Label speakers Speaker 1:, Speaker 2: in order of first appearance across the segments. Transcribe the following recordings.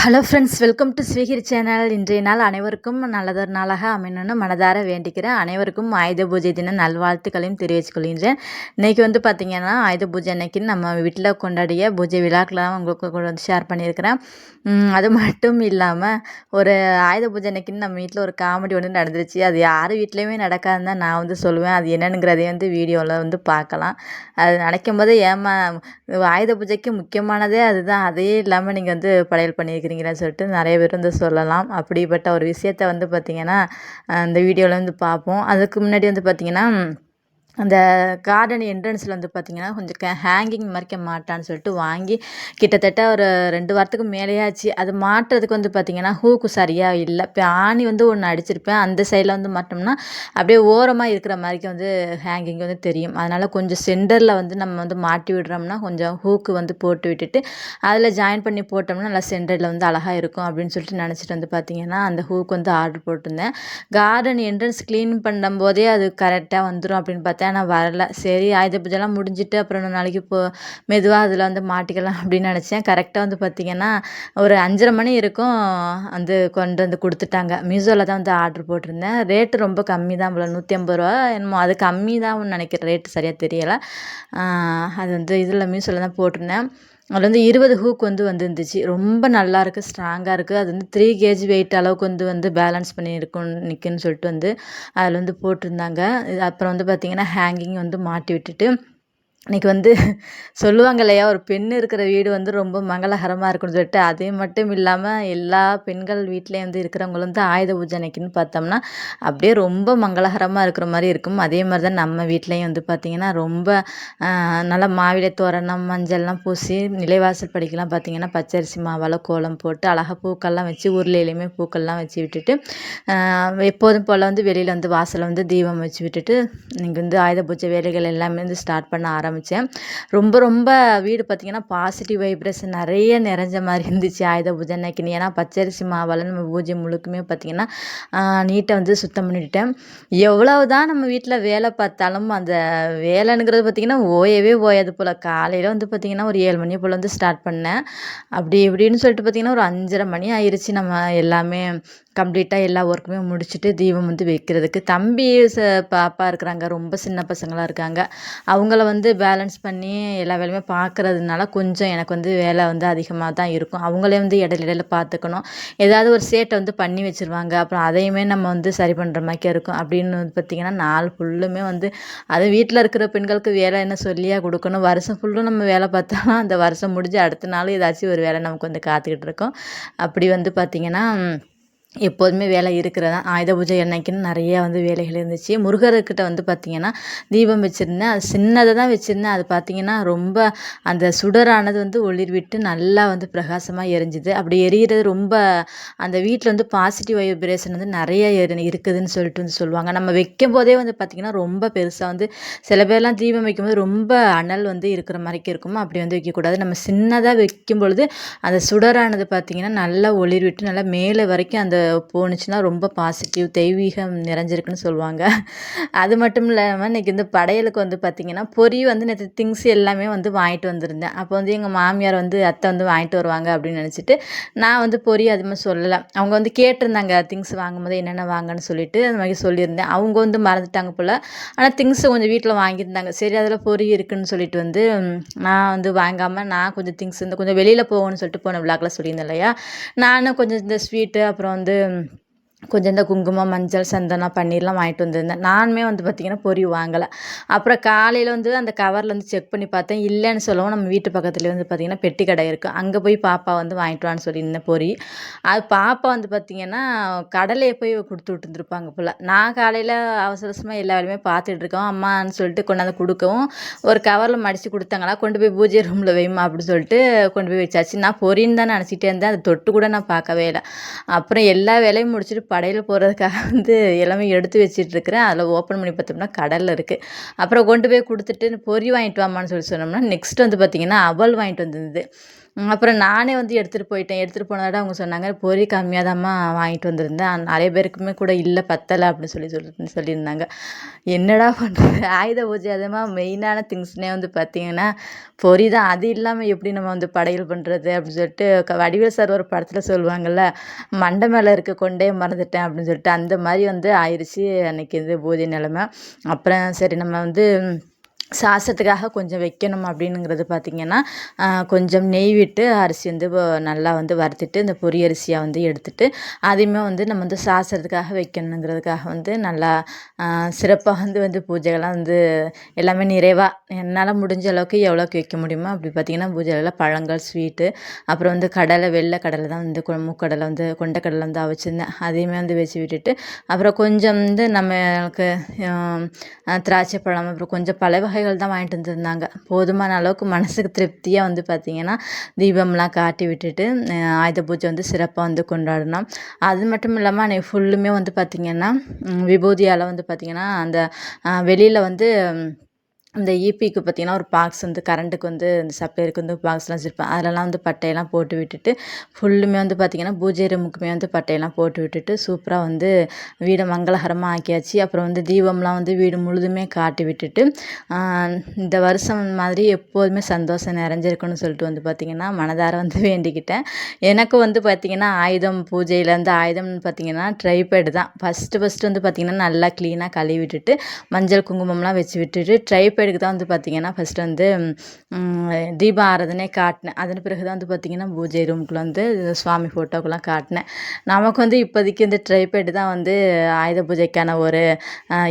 Speaker 1: Hello friends, welcome to ஸ்வீகிரி channel. இன்றைய நாள் அனைவருக்கும் நல்லதொரு நாளாக அமையணும்னு மனதார வேண்டிக்கிறேன். அனைவருக்கும் ஆயுத பூஜை தின நல்வாழ்த்துக்களையும் தெரிவித்துக் கொள்கின்றேன். இன்றைக்கி வந்து பார்த்திங்கன்னா ஆயுத பூஜை அன்னைக்கு நம்ம வீட்டில் கொண்டாடிய பூஜை விழாக்கெலாம் உங்களுக்கு கூட வந்து ஷேர் பண்ணியிருக்கிறேன். அது மட்டும் இல்லாமல் ஒரு ஆயுத பூஜை அன்னைக்குன்னு நம்ம வீட்டில் ஒரு காமெடி ஒன்று நடந்துருச்சு. அது யார் வீட்லேயுமே நடக்காதுன்னு தான் நான் வந்து சொல்லுவேன். அது என்னென்னுங்கிறதையும் வந்து வீடியோவில் வந்து பார்க்கலாம். அது நடக்கும் போது ஆயுத பூஜைக்கு முக்கியமானதே அதுதான். அதையே இல்லாமல் நீங்கள் வந்து படையல் பண்ணியிருக்கிறீங்கன்னு சொல்லிட்டு நிறைய பேர் வந்து சொல்லலாம். அப்படிப்பட்ட ஒரு விஷயத்த வந்து பார்த்திங்கன்னா இந்த வீடியோவில் வந்து பார்ப்போம். அதுக்கு முன்னாடி வந்து பார்த்திங்கன்னா அந்த கார்டன் என்ட்ரன்ஸில் வந்து பார்த்திங்கன்னா கொஞ்சம் ஹேங்கிங் மறைக்க மாட்டான்னு சொல்லிட்டு வாங்கி கிட்டத்தட்ட ஒரு 2 வாரத்துக்கு மேலேயாச்சு. அது மாட்டுறதுக்கு வந்து பார்த்திங்கன்னா ஹூக்கு சரியாக இல்லை. இப்போ ஆணி வந்து ஒன்று அடிச்சிருப்பேன். அந்த சைடில் வந்து மாட்டோம்னா அப்படியே ஓரமாக இருக்கிற மாதிரிக்கு வந்து ஹேங்கிங் வந்து தெரியும். அதனால் கொஞ்சம் சென்டரில் வந்து நம்ம வந்து மாட்டி விடுறோம்னா கொஞ்சம் ஹூக்கு வந்து போட்டு விட்டுட்டு அதில் ஜாயின் பண்ணி போட்டோம்னா நல்லா சென்டரில் வந்து அழகாக இருக்கும் அப்படின்னு சொல்லிட்டு நினச்சிட்டு வந்து பார்த்திங்கன்னா அந்த ஹூக்கு வந்து ஆர்டர் போட்டிருந்தேன். கார்டன் என்ட்ரன்ஸ் க்ளீன் பண்ணும்போதே அது கரெக்டாக வந்துடும் அப்படின்னு பார்த்தேன். ஆனால் வரல. சரி, ஆயுத பூஜைலாம் முடிஞ்சிட்டு அப்புறம் 2 நாளைக்கு மெதுவாக அதில் வந்து மாட்டிக்கலாம் அப்படின்னு நினச்சேன். கரெக்டாக வந்து பார்த்திங்கன்னா ஒரு 5:30 மணி இருக்கும் வந்து கொண்டு வந்து கொடுத்துட்டாங்க. மீஷோவில் தான் வந்து ஆர்டர் போட்டிருந்தேன். ரேட்டு ரொம்ப கம்மி தான் போல, 150 ரூபா என்னமோ. அது கம்மி தான் நினைக்கிறேன், ரேட்டு சரியாக தெரியலை. அது வந்து இதில் மீஷோவில் தான் போட்டிருந்தேன். அதில் வந்து 20 ஹூக் வந்து வந்துருந்துச்சு. ரொம்ப நல்லாயிருக்கு, ஸ்ட்ராங்காக இருக்குது. அது வந்து 3 கேஜி வெயிட் அளவுக்கு வந்து பேலன்ஸ் பண்ணி இருக்கும் நிற்குன்னு சொல்லிட்டு வந்து அதில் வந்து போட்டிருந்தாங்க. அப்புறம் வந்து பார்த்திங்கன்னா ஹேங்கிங் வந்து மாட்டி விட்டுட்டு இன்றைக்கி வந்து சொல்லுவாங்க இல்லையா, ஒரு பெண் இருக்கிற வீடு வந்து ரொம்ப மங்களகரமாக இருக்குன்னு சொல்லிட்டு. அதே மட்டும் இல்லாமல் எல்லா பெண்கள் வீட்லேயும் வந்து இருக்கிறவங்களும் வந்து ஆயுத பூஜை அன்னைக்குன்னு பார்த்தோம்னா அப்படியே ரொம்ப மங்களகரமாக இருக்கிற மாதிரி இருக்கும். அதே மாதிரி தான் நம்ம வீட்லேயும் வந்து பார்த்திங்கன்னா ரொம்ப நல்லா மாவிலை தோரணம் மஞ்சள்லாம் பூசி நிலைவாசல் படிக்கலாம் பார்த்திங்கன்னா பச்சரிசி மாவால் கோலம் போட்டு அழகாக பூக்கள்லாம் வச்சு உருளையிலையுமே பூக்கள்லாம் வச்சு விட்டுட்டு எப்போதும் போல் வந்து வெளியில் வந்து வாசலில் வந்து தீபம் வச்சு விட்டுட்டு இன்றைக்கி வந்து ஆயுத பூஜை வேலைகள் எல்லாமே வந்து ஸ்டார்ட் பண்ண ஆரம்பித்தேன். ரொம்ப ரொம்ப வீடு பார்த்திங்கன்னா பாசிட்டிவ் வைப்ரேஷன் நிறைய நிறைஞ்ச மாதிரி இருந்துச்சு ஆயுத பூஜை அன்னைக்கு. ஏன்னா பச்சரிசி மாவால் நம்ம பூஜை முழுக்குமே பார்த்திங்கன்னா நீட்டாக வந்து சுத்தம் பண்ணிவிட்டேன். எவ்வளவு தான் நம்ம வீட்டில் வேலை பார்த்தாலும் அந்த வேலைங்கிறது பார்த்திங்கன்னா ஓயாது போல். காலையில் வந்து பார்த்திங்கன்னா ஒரு 7 மணி போல் வந்து ஸ்டார்ட் பண்ணேன். அப்படி இப்படின்னு சொல்லிட்டு பார்த்திங்கன்னா ஒரு 5:30 மணி ஆயிடுச்சு. நம்ம எல்லாமே கம்ப்ளீட்டாக எல்லா ஒர்க்குமே முடிச்சுட்டு தீபம் வந்து வைக்கிறதுக்கு. தம்பி பாப்பா இருக்கிறாங்க, ரொம்ப சின்ன பசங்களாக இருக்காங்க. அவங்கள வந்து பேலன்ஸ் பண்ணி எல்லா வேலையுமே பார்க்குறதுனால கொஞ்சம் எனக்கு வந்து வேலை வந்து அதிகமாக தான் இருக்கும். அவங்களே வந்து இடையில பார்த்துக்கணும். ஏதாவது ஒரு சேட்டை வந்து பண்ணி வச்சுருவாங்க. அப்புறம் அதையுமே நம்ம வந்து சரி பண்ணுற மாதிரி இருக்கும். அப்படின்னு வந்து பார்த்திங்கன்னா நாள் ஃபுல்லுமே வந்து அது வீட்டில் இருக்கிற பெண்களுக்கு வேலை என்ன சொல்லியா கொடுக்கணும். வருஷம் ஃபுல்லும் நம்ம வேலை பார்த்தாலும் அந்த வருஷம் முடிஞ்சு அடுத்த நாள் ஏதாச்சும் ஒரு வேலை நமக்கு வந்து காத்துக்கிட்டு இருக்கோம். அப்படி வந்து பார்த்திங்கன்னா எப்போதுமே வேலை இருக்கிறதா. ஆயுத பூஜை அன்னைக்குன்னு நிறையா வந்து வேலைகள் இருந்துச்சு. முருகர்கிட்ட வந்து பார்த்திங்கன்னா தீபம் வச்சுருந்தேன். அது சின்னதாக தான் வச்சுருந்தேன். அது பார்த்திங்கன்னா ரொம்ப அந்த சுடரானது வந்து ஒளிர் விட்டு நல்லா வந்து பிரகாசமாக எரிஞ்சுது. அப்படி எரிகிறது ரொம்ப அந்த வீட்டில் வந்து பாசிட்டிவ் வைப்ரேஷன் வந்து நிறைய இருக்குதுன்னு சொல்லிட்டு வந்து சொல்லுவாங்க. நம்ம வைக்கும் போதே வந்து பார்த்திங்கன்னா ரொம்ப பெருசாக வந்து சில பேர்லாம் தீபம் வைக்கும்போது ரொம்ப அனல் வந்து இருக்கிற மாதிரிக்கு இருக்குமோ, அப்படி வந்து வைக்கக்கூடாது. நம்ம சின்னதாக வைக்கும் பொழுது அந்த சுடரானது பார்த்திங்கன்னா நல்லா ஒளிர் விட்டு நல்லா மேலே வரைக்கும் அந்த போணுச்சுன்னா ரொம்ப பாசிட்டிவ் தெய்வீகம் நிறைஞ்சிருக்குன்னு சொல்லுவாங்க. அது மட்டும் இல்லாமல் இன்றைக்கி இந்த படையலுக்கு வந்து பார்த்திங்கன்னா பொரி வந்து நேற்று திங்ஸ் எல்லாமே வந்து வாங்கிட்டு வந்திருந்தேன். அப்போ வந்து எங்கள் மாமியார் வந்து அத்தை வந்து வாங்கிட்டு வருவாங்க அப்படின்னு நினச்சிட்டு நான் வந்து பொரி அதுமாதிரி சொல்லலை. அவங்க வந்து கேட்டிருந்தாங்க திங்ஸ் வாங்கும்போது என்னென்ன வாங்கன்னு சொல்லிட்டு அந்த மாதிரி சொல்லியிருந்தேன். அவங்க வந்து மறந்துட்டாங்க போல். ஆனால் திங்ஸை கொஞ்சம் வீட்டில் வாங்கியிருந்தாங்க. சரி, அதில் பொரி இருக்குதுன்னு சொல்லிட்டு வந்து நான் வந்து வாங்காமல் நான் கொஞ்சம் திங்ஸ் இந்த கொஞ்சம் வெளியில் போகணும்னு சொல்லிட்டு போன விழாக்கில் சொல்லியிருந்தேன் இல்லையா, நானும் கொஞ்சம் இந்த ஸ்வீட்டு அப்புறம் வந்து கொஞ்சம் இந்த குங்குமம் மஞ்சள் சந்தனம் பன்னீர்லாம் வாங்கிட்டு வந்திருந்தேன். நானுமே வந்து பார்த்திங்கன்னா பொரி வாங்கலை. அப்புறம் காலையில் வந்து அந்த கவரில் வந்து செக் பண்ணி பார்த்தேன். இல்லைன்னு சொல்லவும் நம்ம வீட்டு பக்கத்துலேயே வந்து பார்த்திங்கன்னா பெட்டி கடை இருக்குது. அங்கே போய் பாப்பா வந்து வாங்கிட்டு வான்னு சொல்லியிருந்தேன் பொரி. அது பாப்பா வந்து பார்த்திங்கன்னா கடலையை போய் கொடுத்து விட்டுருந்துருப்பாங்க போல். நான் காலையில் அவசர அவசரமாக எல்லா வேலையுமே பார்த்துட்ருக்கோம். அம்மான்னு சொல்லிட்டு கொண்டாந்து கொடுக்கவும் ஒரு கவரில் மடித்து கொடுத்தாங்களா, கொண்டு போய் பூஜை ரூமில் வைமா அப்படின்னு சொல்லிட்டு கொண்டு போய் வச்சாச்சு. நான் பொரின்னு தான் நினச்சிட்டே இருந்தேன். அதை தொட்டு கூட நான் பார்க்கவே இல்லை. அப்புறம் எல்லா வேலையும் முடிச்சுட்டு படையில் போகிறதுக்காக வந்து எல்லாமே எடுத்து வச்சிட்ருக்கிறேன். அதில் ஓப்பன் பண்ணி பார்த்தோம்னா கடலில் இருக்குது. அப்புறம் கொண்டு போய் கொடுத்துட்டு பொரி வாங்கிட்டு வாமான்னு சொல்லி சொன்னோம்னா நெக்ஸ்ட் வந்து பார்த்திங்கன்னா அவல் வாங்கிட்டு வந்திருந்தது. அப்புறம் நானே வந்து எடுத்துகிட்டு போயிட்டேன். எடுத்துகிட்டு போனதோட அவங்க சொன்னாங்க, "பொரி கம்மியா தாம்மா வாங்கிட்டு வந்திருந்தேன். நெறைய பேருக்குமே கூட இல்ல பத்தல" அப்படின்னு சொல்லியிருந்தாங்க. என்னடா பண்றது? ஆயுத பூஜை அதுவுமா மெயினான திங்ஸ்னே வந்து பார்த்தீங்கன்னா, பொரி தான். அது இல்லாம எப்படி நம்ம வந்து படையல் பண்றது? அப்படின்னு சொல்லிட்டு வடிவேலு சார் ஒரு படத்துல சொல்லுவாங்கல்ல, "மண்டை மேல இருக்க கொண்டைய மறந்துட்டேன்" அப்படின்னு சொல்லிட்டு, அந்த மாரி வந்து ஆயிருச்சு அன்னைக்கு வந்து பூஜை நிலைமை. அப்புறம் சரி நம்ம வந்து சாதத்துக்காக கொஞ்சம் வைக்கணும் அப்படின்னுங்கிறது பார்த்தீங்கன்னா, கொஞ்சம் நெய் விட்டு அரிசி வந்து நல்லா வந்து வறுத்துட்டு, இந்த பொரி அரிசியா வந்து எடுத்துட்டு, அதையுமே வந்து நம்ம வந்து சாதத்துக்காக வைக்கணுங்கிறதுக்காக வந்து நல்லா சிறப்பா வந்து வந்து பூஜைகள்லாம் வந்து எல்லாமே நிறைவா என்னால முடிஞ்ச அளவுக்கு எவ்வளோக்கு வைக்க முடியுமோ அப்படி பார்த்தீங்கன்னா, பூஜைகள்ல பழங்கள், ஸ்வீட்டு, அப்புறம் வந்து கடலை, வெள்ளை கடலை தான் வந்து மூக்கடலை வந்து கொண்டைக்கடலை வந்து அவிச்சிருந்தேன். அதையுமே வந்து வச்சு விட்டுட்டு, அப்புறம் கொஞ்சம் வந்து நம்மளுக்கு திராட்சை பழம், அப்புறம் கொஞ்சம் பழ வகைகள் தான் வாங்கிட்டு வந்திருந்தாங்க. போதுமான அளவுக்கு மனசுக்கு திருப்தியா வந்து பார்த்திங்கன்னா, தீபம்லாம் காட்டி விட்டுட்டு, ஆயுத பூஜை வந்து சிறப்பா வந்து கொண்டாடினோம். அது மட்டும் இல்லாம அன்னைக்கு ஃபுல்லுமே வந்து பார்த்திங்கன்னா, விபூதியால வந்து பார்த்திங்கன்னா, அந்த வெளியில வந்து இந்த ஈபிக்கு பார்த்தீங்கன்னா, ஒரு பாக்ஸ் வந்து கரண்ட்டுக்கு வந்து இந்த சப்ளையருக்கு வந்து பாக்ஸ்லாம் வச்சிருப்பேன். அதிலலாம் வந்து பட்டையெல்லாம் போட்டு விட்டுட்டு, ஃபுல்லுமே வந்து பார்த்திங்கன்னா, பூஜை ரூமுக்குமே வந்து பட்டையெல்லாம் போட்டு விட்டுட்டு, சூப்பரா வந்து வீட மங்களகரமா ஆக்கியாச்சு. அப்புறம் வந்து தீபம்லாம் வந்து வீடு முழுதுமே காட்டி விட்டுட்டு, இந்த வருஷம் மாதிரி எப்போதுமே சந்தோஷம் நிறைஞ்சிருக்குன்னு சொல்லிட்டு வந்து பார்த்திங்கன்னா, மனதார வந்து வேண்டிக்கிட்டேன். எனக்கும் வந்து பார்த்திங்கன்னா, ஆயுதம் பூஜையிலேருந்து ஆயுதம்னு பார்த்திங்கன்னா, ட்ரைபேடு தான். ஃபஸ்ட்டு வந்து பார்த்திங்கன்னா, நல்லா க்ளீனாக கழுவி விட்டுட்டு, மஞ்சள் குங்குமம்லாம் வச்சு விட்டுட்டு, ட்ரைபேடுக்கு தான் வந்து பார்த்திங்கன்னா, ஃபஸ்ட்டு வந்து தீப ஆராதனை காட்டினேன். அதன் பிறகு தான் வந்து பார்த்திங்கன்னா, பூஜை ரூமுக்குள்ள வந்து சுவாமி ஃபோட்டோக்கெல்லாம் காட்டினேன். நமக்கு வந்து இப்போதைக்கு இந்த ட்ரைபேடு தான் வந்து ஆயுத பூஜைக்கான ஒரு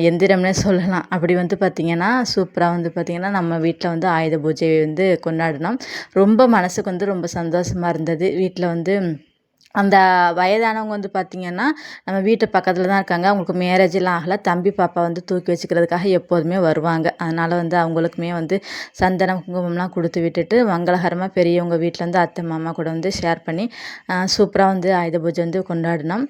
Speaker 1: எந்திரம்னே சொல்லலாம். அப்படி வந்து பார்த்திங்கன்னா, சூப்பரா வந்து பார்த்திங்கன்னா, நம்ம வீட்டில் வந்து ஆயுத பூஜை வந்து கொண்டாடினோம். ரொம்ப மனசுக்கு வந்து ரொம்ப சந்தோஷமா இருந்தது. வீட்டில் வந்து அந்த வயதானவங்க வந்து பார்த்திங்கன்னா, நம்ம வீட்டு பக்கத்தில் தான் இருக்காங்க. அவங்களுக்கு மேரேஜ்லாம் ஆகல. தம்பி, பாப்பா வந்து தூக்கி வச்சுக்கிறதுக்காக எப்போதுமே வருவாங்க. அதனால் வந்து அவங்களுக்குமே வந்து சந்தனம், குங்குமம்லாம் கொடுத்து விட்டுட்டு, மங்களகரமா பெரியவங்க வீட்டில் வந்து அத்தை, மாமா கூட வந்து ஷேர் பண்ணி சூப்பரா வந்து ஆயுத பூஜை வந்து கொண்டாடினோம்.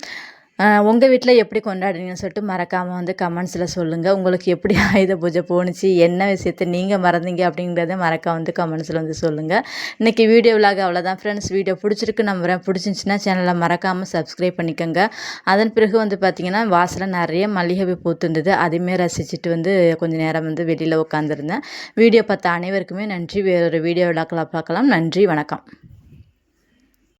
Speaker 1: உங்கள் வீட்டில் எப்படி கொண்டாடுறீங்கன்னு சொல்லிட்டு மறக்காமல் வந்து கமெண்ட்ஸில் சொல்லுங்கள். உங்களுக்கு எப்படி ஆயுத பூஜை போணுச்சு? என்ன விஷயத்த நீங்கள் மறந்தீங்க அப்படிங்கிறத மறக்காம வந்து கமெண்ட்ஸில் வந்து சொல்லுங்கள். இன்றைக்கி வீடியோ விலாக் அவ்வளோதான் ஃப்ரெண்ட்ஸ். வீடியோ பிடிச்சிருக்கு நம்புகிறேன். பிடிச்சிருந்துச்சின்னா சேனலை மறக்காமல் சப்ஸ்கிரைப் பண்ணிக்கோங்க. அதன் பிறகு வந்து பார்த்திங்கன்னா, வாசலில் நிறைய மல்லிகை பூ பூத்திருந்தது. அதையுமே ரசிச்சுட்டு வந்து கொஞ்சம் நேரம் வந்து வெளியில் உட்காந்துருந்தேன். வீடியோ பார்த்த அனைவருக்குமே நன்றி. வேறொரு வீடியோ விலாக்கில் பார்க்கலாம். நன்றி, வணக்கம்.